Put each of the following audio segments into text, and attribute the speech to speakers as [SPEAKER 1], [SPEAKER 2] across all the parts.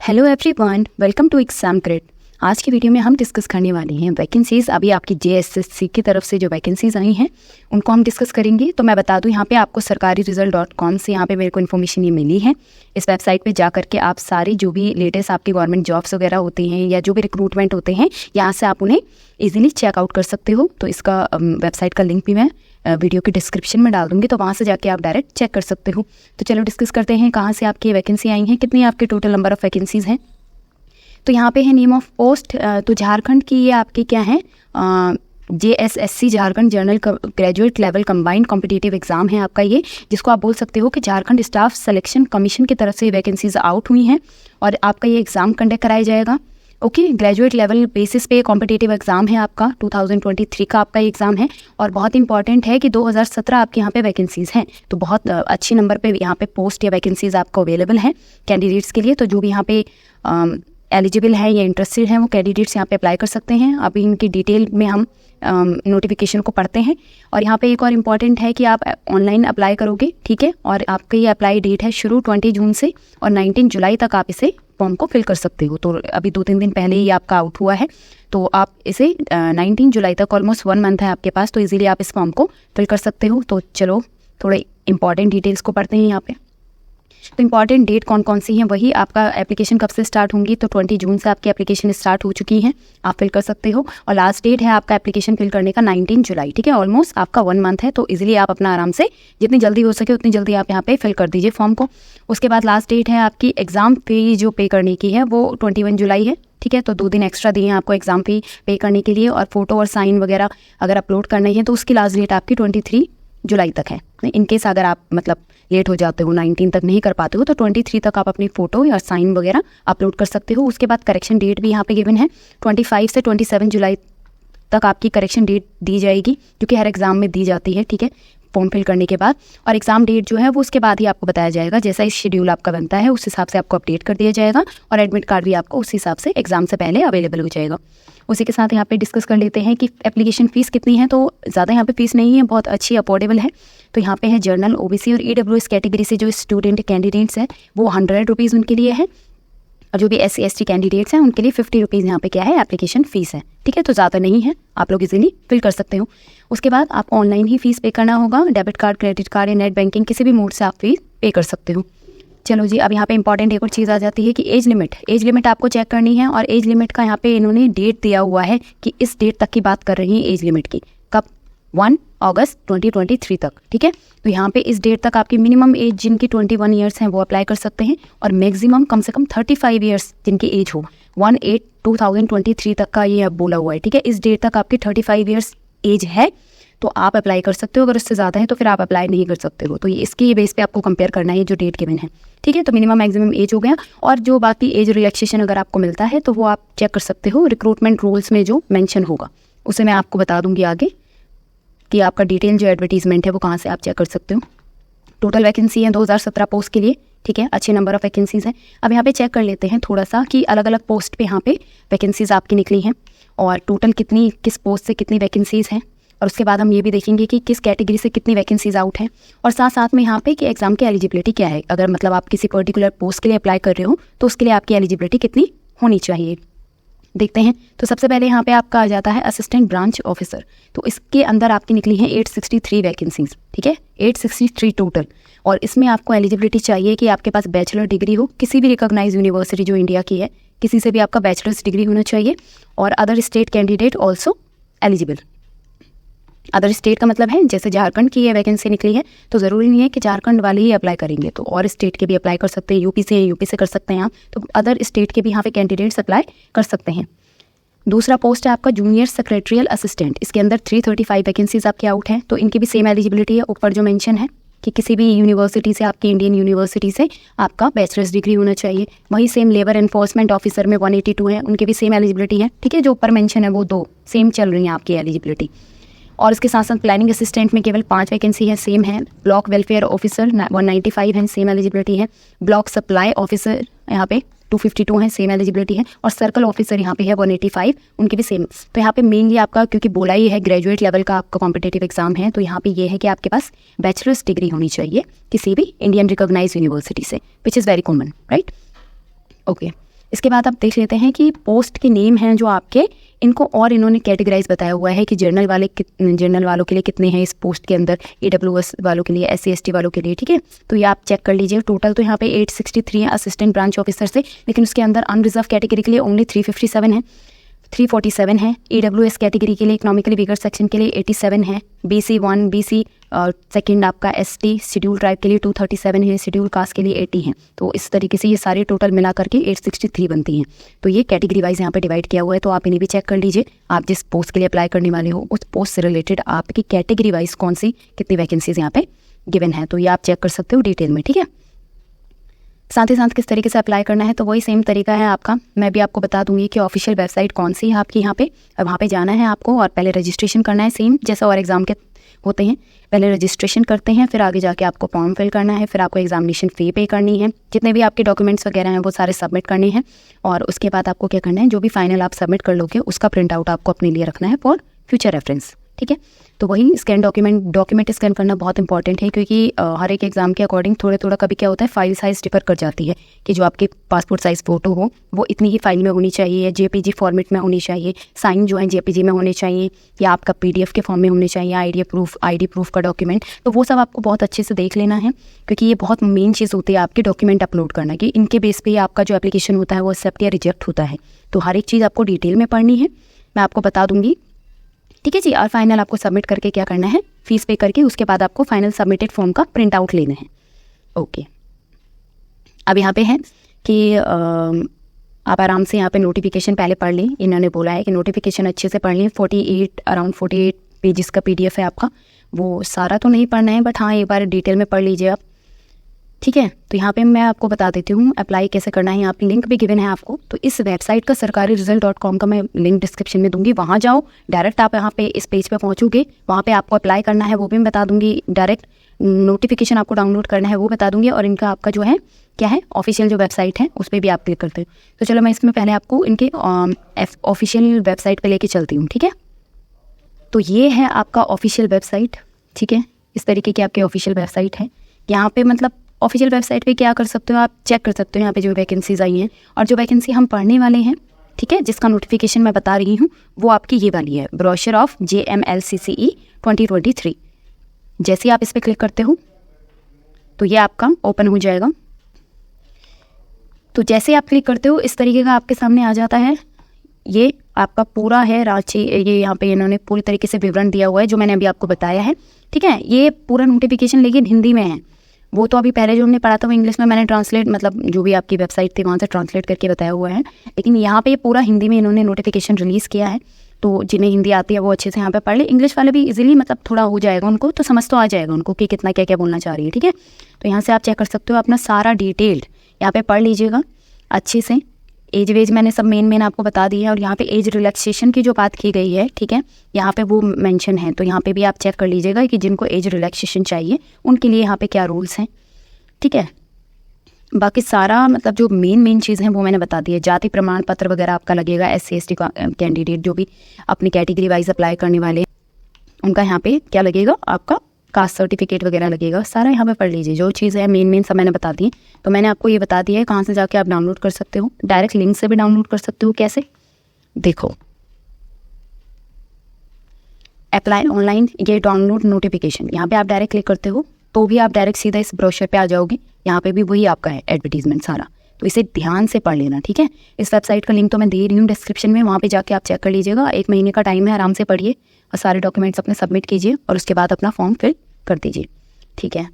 [SPEAKER 1] Hello everyone, welcome to exam cred. आज की video में हम डिस्कस करने वाले हैं वैकेंसीज। अभी आपकी JSSC की तरफ से जो वैकेंसीज आई हैं उनको हम डिस्कस करेंगे। तो मैं बता दूं, यहाँ पे आपको sarkariresult.com से यहाँ पे मेरे को इन्फॉर्मेशन ये मिली है। इस वेबसाइट पे जा करके आप सारी जो भी लेटेस्ट आपकी गवर्नमेंट जॉब्स वगैरह होती हैं या जो भी रिक्रूटमेंट होते हैं, यहाँ से आप उन्हें ईजिली चेकआउट कर सकते हो। तो इसका वेबसाइट का लिंक भी मैं वीडियो की डिस्क्रिप्शन में डाल दूंगी, तो वहाँ से जाके आप डायरेक्ट चेक कर सकते हो। तो चलो डिस्कस करते हैं कहाँ से आपकी वैकेंसी आई हैं, कितनी आपके टोटल नंबर ऑफ़ वैकेंसीज़ हैं। तो यहाँ पे है नेम ऑफ पोस्ट। तो झारखंड की ये आपकी क्या है, JSSC Jharkhand general graduate level combined competitive exam है आपका ये, जिसको आप बोल सकते हो कि झारखंड स्टाफ सिलेक्शन कमीशन की तरफ से वैकेंसीज आउट हुई हैं और आपका ये एग्ज़ाम कंडक्ट कराया जाएगा। ओके, ग्रेजुएट लेवल बेसिस पे कॉम्पिटिटिव एग्जाम है आपका, 2023 का आपका ये एग्ज़ाम है। और बहुत इंपॉर्टेंट है कि 2017 आपके यहाँ पे वैकेंसीज़ हैं, तो बहुत अच्छे नंबर पे यहाँ पे पोस्ट या वैकेंसीज़ आपको अवेलेबल हैं कैंडिडेट्स के लिए। तो जो भी यहाँ पे एलिजिबल है या इंटरेस्टेड हैं वो कैंडिडेट्स यहाँ पे अप्लाई कर सकते हैं। अभी इनकी डिटेल में हम नोटिफिकेशन को पढ़ते हैं। और यहाँ पे एक और इम्पॉर्टेंट है कि आप ऑनलाइन अप्लाई करोगे, ठीक है। और आपका ये अप्लाई डेट है शुरू 20 जून से और 19 जुलाई तक आप इसे फॉर्म को फिल कर सकते हो। तो अभी 2-3 दिन पहले ही आपका आउट हुआ है, तो आप इसे 19 जुलाई तक, ऑलमोस्ट 1 मंथ है आपके पास, तो इजीली आप इस फॉर्म को फिल कर सकते हो। तो चलो थोड़े इंपॉर्टेंट डिटेल्स को पढ़ते हैं यहाँ पे। तो इंपॉर्टेंट डेट कौन कौन सी हैं, वही आपका एप्लीकेशन कब से स्टार्ट होंगी। तो 20 जून से आपकी एप्लीकेशन स्टार्ट हो चुकी हैं, आप फिल कर सकते हो। और लास्ट डेट है आपका एप्लीकेशन फिल करने का 19 जुलाई, ठीक है। ऑलमोस्ट आपका 1 मंथ है, तो इजीली आप अपना आराम से जितनी जल्दी हो सके उतनी जल्दी आप यहाँ पे फिल कर दीजिए फॉर्म को। उसके बाद लास्ट डेट है आपकी एग्ज़ाम फी जो पे करने की है वो 21 जुलाई है, ठीक है। तो 2 दिन एक्स्ट्रा दिए हैं आपको एग्ज़ाम फी पे करने के लिए। और फोटो और साइन वगैरह अगर अपलोड करना है तो उसकी लास्ट डेट आपकी 23 जुलाई तक है। इनकेस अगर आप मतलब लेट हो जाते हो, 19 तक नहीं कर पाते हो, तो 23 तक आप अपनी फ़ोटो या साइन वगैरह अपलोड कर सकते हो। उसके बाद करेक्शन डेट भी यहाँ पे गिवन है, 25 से 27 जुलाई तक आपकी करेक्शन डेट दी जाएगी, क्योंकि हर एग्ज़ाम में दी जाती है, ठीक है, फॉर्म फिल करने के बाद। और एग्ज़ाम डेट जो है वो उसके बाद ही आपको बताया जाएगा। जैसा इस शेड्यूल आपका बनता है उस हिसाब से आपको अपडेट कर दिया जाएगा और एडमिट कार्ड भी आपको उस हिसाब से एग्ज़ाम से पहले अवेलेबल हो जाएगा। उसी के साथ यहाँ पे डिस्कस कर लेते हैं कि एप्लीकेशन फ़ीस कितनी है। तो ज़्यादा यहाँ पे फीस नहीं है, बहुत अच्छी अफोर्डेबल है। तो यहाँ पे है जनरल, OBC और EWS कैटेगरी से जो स्टूडेंट कैंडिडेट्स हैं वो 100 रुपीज़ उनके लिए है। और जो भी SC ST कैंडिडेट्स हैं उनके लिए 50 रुपीज़ यहाँ पे क्या है, एप्लीकेशन फ़ीस है, ठीक है। तो ज़्यादा नहीं है, आप लोग इजीली फिल कर सकते हो। उसके बाद आपको ऑनलाइन ही फ़ीस पे करना होगा, डेबिट कार्ड, क्रेडिट कार्ड या नेट बैंकिंग, किसी भी मोड से आप फीस पे कर सकते हो। चलो जी, अब यहाँ पे इंपॉर्टेंट एक और चीज़ आ जाती है कि एज लिमिट आपको चेक करनी है। और एज लिमिट का यहाँ पे इन्होंने डेट दिया हुआ है कि इस डेट तक की बात कर रही है एज लिमिट की, कब, 1 अगस्त 2023 तक, ठीक है। तो यहाँ पे इस डेट तक आपकी मिनिमम एज जिनकी 21 ईयर्स हैं वो अप्लाई कर सकते हैं और मैक्सिमम कम से कम 35 ईयर्स जिनकी एज हो, 1/8/2023 तक का ये अब बोला हुआ है, ठीक है। इस डेट तक आपकी 35 ईयर्स एज है तो आप अप्लाई कर सकते हो। अगर उससे ज़्यादा है तो फिर आप अप्लाई नहीं कर सकते हो। तो ये इसकी बेस पे आपको कंपेयर करना है ये जो डेट गिवन है, ठीक है। तो मिनिमम मैक्सिमम एज हो गया। और जो बाकी एज रिलैक्सेशन अगर आपको मिलता है तो वो आप चेक कर सकते हो रिक्रूटमेंट रूल्स में जो मेंशन होगा, उसे मैं आपको बता दूंगी आगे कि आपका डिटेल जो एडवर्टीजमेंट है वो कहाँ से आप चेक कर सकते हो। टोटल वैकेंसी है 2017 पोस्ट के लिए, ठीक है। अच्छे नंबर ऑफ वैकेंसीज़ हैं। अब यहाँ पे चेक कर लेते हैं थोड़ा सा कि अलग अलग पोस्ट पे यहाँ पे वैकेंसीज़ आपकी निकली हैं और टोटल कितनी, किस पोस्ट से कितनी वैकेंसीज़ हैं। और उसके बाद हम ये भी देखेंगे कि किस कैटेगरी से कितनी वैकेंसीज आउट हैं। और साथ साथ में यहाँ पे कि एग्ज़ाम की एलिजिबिलिटी क्या है। अगर मतलब आप किसी पर्टिकुलर पोस्ट के लिए अप्लाई कर रहे हो तो उसके लिए आपकी एलिजिबिलिटी कितनी होनी चाहिए, देखते हैं। तो सबसे पहले यहाँ पे आपका आ जाता है असिस्टेंट ब्रांच ऑफिसर। तो इसके अंदर आपकी निकली हैं 863 वैकेंसीज, ठीक है, 863 टोटल। और इसमें आपको एलिजिबिलिटी चाहिए कि आपके पास बैचलर डिग्री हो, किसी भी रिकॉग्नाइज यूनिवर्सिटी जो इंडिया की है, किसी से भी आपका बैचलर्स डिग्री होना चाहिए। और other state candidate also eligible. Other state का मतलब है जैसे झारखंड की ये वैकेंसी निकली है तो ज़रूरी नहीं है कि झारखंड वाले ही अप्लाई करेंगे, तो और स्टेट के भी अप्लाई कर सकते हैं। यूपी से हैं, यूपी से कर सकते हैं आप, तो अदर स्टेट के भी यहाँ पे कैंडिडेट्स अप्लाई कर सकते हैं। दूसरा पोस्ट है आपका जूनियर सेक्रेटरियल असिस्टेंट। इसके अंदर 335 वैकेंसीज आपके आउट हैं, तो इनकी भी सेम एलिजिबिलिटी है। ऊपर जो मेंशन है कि किसी भी यूनिवर्सिटी से, आपकी इंडियन यूनिवर्सिटी से आपका बैचलर्स डिग्री होना चाहिए। वही सेम लेबर एनफोर्समेंट ऑफिसर में 182 है, उनकी भी सेम एलिजिबिलिटी है, ठीक है। जो ऊपर मेंशन है वो 2 सेम चल रही हैं आपकी एलिजिबिलिटी। और इसके साथ साथ प्लानिंग असिस्टेंट में केवल 5 वैकेंसी है, सेम है। ब्लॉक वेलफेयर ऑफिसर 195 है, सेम एलिजिबिलिटी है। ब्लॉक सप्लाई ऑफिसर यहाँ पे 252 है, सेम एलिजिबिलिटी है। और सर्कल ऑफिसर यहाँ पे है 185, उनकी भी सेम। तो यहाँ पे मेनली आपका, क्योंकि बोला ही है ग्रेजुएट लेवल का आपका कॉम्पिटिटिव एग्जाम है, तो यहाँ पे ये है कि आपके पास बैचलर्स डिग्री होनी चाहिए किसी भी इंडियन रिकॉग्नाइज यूनिवर्सिटी से, which is very common, right. Okay, इसके बाद आप देख लेते हैं कि पोस्ट के नेम हैं जो आपके, इनको और इन्होंने कैटेगराइज बताया हुआ है कि जर्नल वालों के लिए कितने हैं इस पोस्ट के अंदर, AWS वालों के लिए, SC ST वालों के लिए, ठीक है। तो ये आप चेक कर लीजिए। टोटल तो यहाँ पे 863 है असिस्टेंट ब्रांच ऑफिसर से, लेकिन उसके अंदर अनरिजर्व कैटेगरी के लिए ओनली 357 है, 347 है। AWS कैटेगरी के लिए इकोनॉमिकली वीकर सेक्शन के लिए 87 है, BC 1 BC और सेकंड आपका ST शेड्यूल ट्राइब के लिए 237 है, शेड्यूल कास्ट के लिए 80 है। तो इस तरीके से ये सारे टोटल मिला करके 863 बनती हैं। तो ये कैटेगरी वाइज यहाँ पे डिवाइड किया हुआ है, तो आप इन्हें भी चेक कर लीजिए। आप जिस पोस्ट के लिए अप्लाई करने वाले हो उस पोस्ट से रिलेटेड आपकी कैटेगरी वाइज कौन सी कितनी वैकेंसीज यहाँ पे गिवन है, तो ये आप चेक कर सकते हो डिटेल में, ठीक है। साथ ही साथ किस तरीके से अप्लाई करना है, तो वही सेम तरीका है आपका। मैं भी आपको बता दूंगी कि ऑफिशियल वेबसाइट कौन सी है आपकी यहाँ पे, और वहाँ पे जाना है आपको और पहले रजिस्ट्रेशन करना है, सेम जैसा और एग्जाम के होते हैं। पहले रजिस्ट्रेशन करते हैं, फिर आगे जाके आपको फॉर्म फिल करना है, फिर आपको एग्जामिनेशन फ़ी पे करनी है, जितने भी आपके डॉक्यूमेंट्स वगैरह हैं वो सारे सबमिट करने हैं। और उसके बाद आपको क्या करना है, जो भी फाइनल आप सबमिट कर लोगे उसका प्रिंट आउट आपको अपने लिए रखना है फॉर फ्यूचर रेफरेंस, ठीक है। तो वही स्कैन डॉक्यूमेंट स्कैन करना बहुत इंपॉर्टेंट है, क्योंकि हर एक एग्जाम के अकॉर्डिंग थोड़ा कभी क्या होता है, फाइल साइज़ डिफर कर जाती है कि जो आपके पासपोर्ट साइज़ फ़ोटो हो वो इतनी ही फाइल में होनी चाहिए, JPG फॉर्मेट में होनी चाहिए, साइन जो है JPG में होने चाहिए, या आपका PDF के फॉर्म में होने चाहिए, ID प्रूफ का डॉक्यूमेंट। तो वो सब आपको बहुत अच्छे से देख लेना है, क्योंकि ये बहुत मेन चीज़ होती है आपके डॉक्यूमेंट अपलोड करना, कि इनके बेस पे आपका जो एप्लीकेशन होता है वो एक्सेप्ट या रिजेक्ट होता है। तो हर एक चीज़ आपको डिटेल में पढ़नी है, मैं आपको बता दूंगी, ठीक है जी। और फाइनल आपको सबमिट करके क्या करना है, फीस पे करके उसके बाद आपको फाइनल सबमिटेड फॉर्म का प्रिंट आउट लेना है। ओके, अब यहाँ पे है कि आप आराम से यहाँ पे नोटिफिकेशन पहले पढ़ लें। इन्होंने बोला है कि नोटिफिकेशन अच्छे से पढ़ लें। अराउंड 48 पेजेस का PDF है आपका, वो सारा तो नहीं पढ़ना है, बट हाँ एक बार डिटेल में पढ़ लीजिए आप, ठीक है। तो यहाँ पे मैं आपको बता देती हूँ अप्लाई कैसे करना है। यहाँ पे लिंक भी गिवन है आपको, तो इस वेबसाइट का sarkariresult.com का मैं लिंक डिस्क्रिप्शन में दूंगी, वहाँ जाओ, डायरेक्ट आप यहाँ पे इस पेज पे पहुँचोगे, वहाँ पे आपको अप्लाई करना है वो भी मैं बता दूंगी, डायरेक्ट नोटिफिकेशन आपको डाउनलोड करना है वो बता दूंगी, और इनका आपका जो है क्या है ऑफिशियल जो वेबसाइट है उस पर भी आप क्लिक करते हो। तो चलो मैं इसमें पहले आपको इनके ऑफिशियल वेबसाइट पर लेके चलती हूँ, ठीक है। तो ये है आपका ऑफिशियल वेबसाइट, ठीक है, इस तरीके की आपकी ऑफिशियल वेबसाइट है। यहाँ पे मतलब ऑफिशियल वेबसाइट पे क्या कर सकते हो, आप चेक कर सकते हो यहाँ पे जो वैकेंसीज आई हैं, और जो वैकेंसी हम पढ़ने वाले हैं, ठीक है, जिसका नोटिफिकेशन मैं बता रही हूँ वो आपकी ये वाली है, ब्रोशर ऑफ JMLCCE 2023। जैसे आप इस पर क्लिक करते हो तो ये आपका ओपन हो जाएगा। तो जैसे आप क्लिक करते हो इस तरीके का आपके सामने आ जाता है। ये आपका पूरा है रांची, ये यहाँ पे इन्होंने पूरी तरीके से विवरण दिया हुआ है जो मैंने अभी आपको बताया है, ठीक है। ये पूरा नोटिफिकेशन लेकिन हिंदी में है, वो तो अभी पहले जो हमने पढ़ा था वो इंग्लिश में मैंने ट्रांसलेट, मतलब जो भी आपकी वेबसाइट थी वहाँ से ट्रांसलेट करके बताया हुआ है, लेकिन यहाँ पे पूरा हिंदी में इन्होंने नोटिफिकेशन रिलीज़ किया है। तो जिन्हें हिंदी आती है वो अच्छे से यहाँ पे पढ़ ले, इंग्लिश वाले भी इजीली मतलब थोड़ा हो जाएगा उनको, तो समझ तो आ जाएगा उनको कि कितना क्या क्या बोलना चाह रही है, ठीक है। तो यहाँ से आप चेक कर सकते हो, अपना सारा डिटेल्ड यहाँ पे पढ़ लीजिएगा अच्छे से। एज वेज मैंने सब मेन आपको बता दी है, और यहाँ पे एज रिलैक्सेशन की जो बात की गई है, ठीक है, यहाँ पे वो मेंशन है। तो यहाँ पे भी आप चेक कर लीजिएगा कि जिनको एज रिलैक्सेशन चाहिए उनके लिए यहाँ पे क्या रूल्स हैं, ठीक है। बाकी सारा मतलब जो मेन चीज़ है वो मैंने बता दी है। जाति प्रमाण पत्र वगैरह आपका लगेगा, SC ST का कैंडिडेट जो भी अपनी कैटेगरी वाइज अप्लाई करने वाले उनका यहाँ पे क्या लगेगा, आपका कास्ट सर्टिफिकेट वगैरह लगेगा, सारा यहाँ पे पढ़ लीजिए। जो चीज़ है मेन सब मैंने बता दी। तो मैंने आपको ये बता दिया है कहाँ से जाके आप डाउनलोड कर सकते हो, डायरेक्ट लिंक से भी डाउनलोड कर सकते हो। कैसे, देखो, अप्लाई ऑनलाइन, ये डाउनलोड नोटिफिकेशन, यहाँ पे आप डायरेक्ट क्लिक करते हो तो भी आप डायरेक्ट सीधा इस ब्रोशर पे आ जाओगे। यहाँ पे भी वही आपका है एडवर्टीजमेंट सारा, तो इसे ध्यान से पढ़ लेना, ठीक है। इस वेबसाइट का लिंक तो मैं दे रही हूँ डिस्क्रिप्शन में, वहाँ पे जाके आप चेक कर लीजिएगा। 1 महीने का टाइम है, आराम से पढ़िए और सारे डॉक्यूमेंट्स अपने सबमिट कीजिए और उसके बाद अपना फॉर्म फिल कर दीजिए, ठीक है।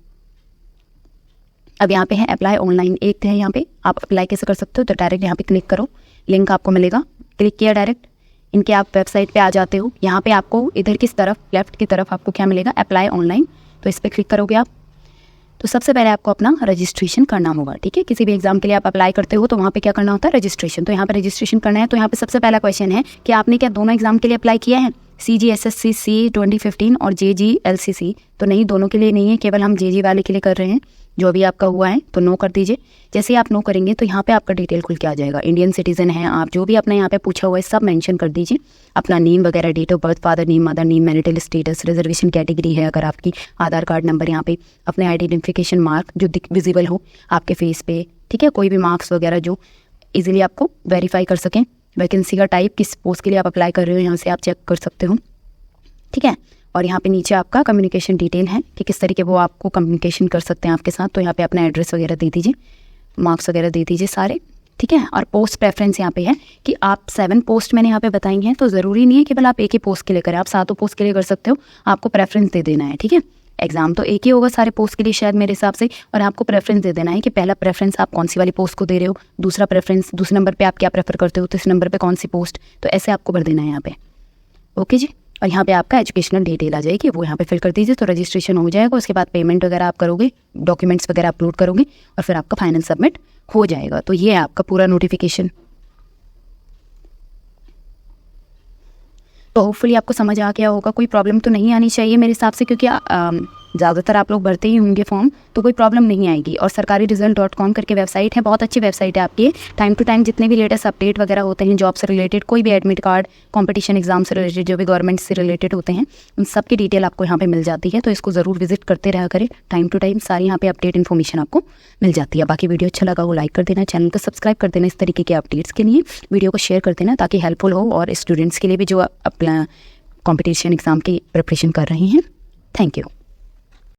[SPEAKER 1] अब यहाँ पे है अप्लाई ऑनलाइन, एक है यहाँ पे आप अप्लाई कैसे कर सकते हो। तो डायरेक्ट यहाँ पे क्लिक करो, लिंक आपको मिलेगा, क्लिक किया डायरेक्ट इनके आप वेबसाइट पे आ जाते हो। यहाँ पे आपको इधर किस तरफ, लेफ्ट की तरफ आपको क्या मिलेगा, अप्लाई ऑनलाइन। तो इस पर क्लिक करोगे आप, तो सबसे पहले आपको अपना रजिस्ट्रेशन करना होगा, ठीक है। किसी भी एग्जाम के लिए आप अप्लाई करते हो तो वहाँ पे क्या करना होता है, रजिस्ट्रेशन। तो यहाँ पे रजिस्ट्रेशन करना है। तो यहाँ पे सबसे पहला क्वेश्चन है कि आपने क्या दोनों एग्जाम के लिए अप्लाई किया है, CGSSC 2015 और JGLCC। तो नहीं, दोनों के लिए नहीं है, केवल हम JG वाले के लिए कर रहे हैं। जो भी आपका हुआ है तो नो कर दीजिए। जैसे ही आप नो करेंगे तो यहाँ पे आपका डिटेल खुल के आ जाएगा। इंडियन सिटीजन है आप, जो भी अपना यहाँ पे पूछा हुआ है सब मेंशन कर दीजिए, अपना नेम वगैरह, date of birth, father name, mother name, marital status, reservation category है अगर आपकी, आधार कार्ड नंबर, यहाँ पे अपने आइडेंटिफिकेशन मार्क जो विजिबल हो आपके फेस पे, ठीक है, कोई भी मार्क्स वगैरह जो इजीली आपको वेरीफाई कर सकें। वैकेंसी का टाइप, किस पोस्ट के लिए आप अप्लाई कर रहे हो, यहाँ से आप चेक कर सकते हो, ठीक है। और यहाँ पे नीचे आपका कम्युनिकेशन डिटेल है कि किस तरीके वो आपको कम्युनिकेशन कर सकते हैं आपके साथ। तो यहाँ पे अपना एड्रेस वगैरह दे दीजिए, मार्क्स वगैरह दे दीजिए सारे, ठीक है। और पोस्ट प्रेफरेंस यहाँ पे है कि आप 7 पोस्ट मैंने यहाँ पे बताई हैं, तो ज़रूरी नहीं है केवल आप एक ही पोस्ट के लिए करें, आप 7 पोस्ट के लिए कर सकते हो, आपको प्रेफरेंस दे देना है, ठीक है। एग्जाम तो एक ही होगा सारे पोस्ट के लिए शायद मेरे हिसाब से, और आपको प्रेफरेंस दे देना है कि पहला प्रेफरेंस आप कौन सी वाली पोस्ट को दे रहे हो, दूसरा प्रेफरेंस, दूसरे नंबर पे आप क्या प्रेफर करते हो, तीसरे नंबर पे कौन सी पोस्ट, तो ऐसे आपको भर देना है यहाँ पे, ओके जी। और यहाँ पे आपका एजुकेशनल डिटेल आ जाएगी, वो यहाँ पे फिल कर दीजिए, तो रजिस्ट्रेशन हो जाएगा। उसके बाद पेमेंट वगैरह आप करोगे, डॉक्यूमेंट्स वगैरह अपलोड करोगे और फिर आपका फाइनल सबमिट हो जाएगा। तो ये है आपका पूरा नोटिफिकेशन। तो होपफुली आपको समझ आ गया होगा, कोई प्रॉब्लम तो नहीं आनी चाहिए मेरे हिसाब से, क्योंकि ज़्यादातर आप लोग भरते ही होंगे फॉर्म, तो कोई प्रॉब्लम नहीं आएगी। और sarkariresult.com करके वेबसाइट है, बहुत अच्छी वेबसाइट है आपकी। टाइम टू टाइम जितने भी लेटेस्ट अपडेट वगैरह होते हैं जॉब से रिलेटेड, कोई भी एडमिट कार्ड, कंपटीशन एग्जाम से रिलेटेड, जो भी गवर्नमेंट से रिलेटेड होते हैं, उन सब की डिटेल आपको यहाँ पे मिल जाती है। तो इसको ज़रूर विजिट करते रहा करें, टाइम टू टाइम सारी यहाँ पे अपडेट इन्फॉर्मेशन आपको मिल जाती है। बाकी वीडियो अच्छा लगा वो लाइक कर देना, चैनल को सब्सक्राइब कर देना इस तरीके के अपडेट्स के लिए, वीडियो को शेयर कर देना ताकि हेल्पफुल हो, और स्टूडेंट्स के लिए भी जो अपना कॉम्पिटिशन एग्जाम की प्रिपरेशन कर रहे हैं। Thank you.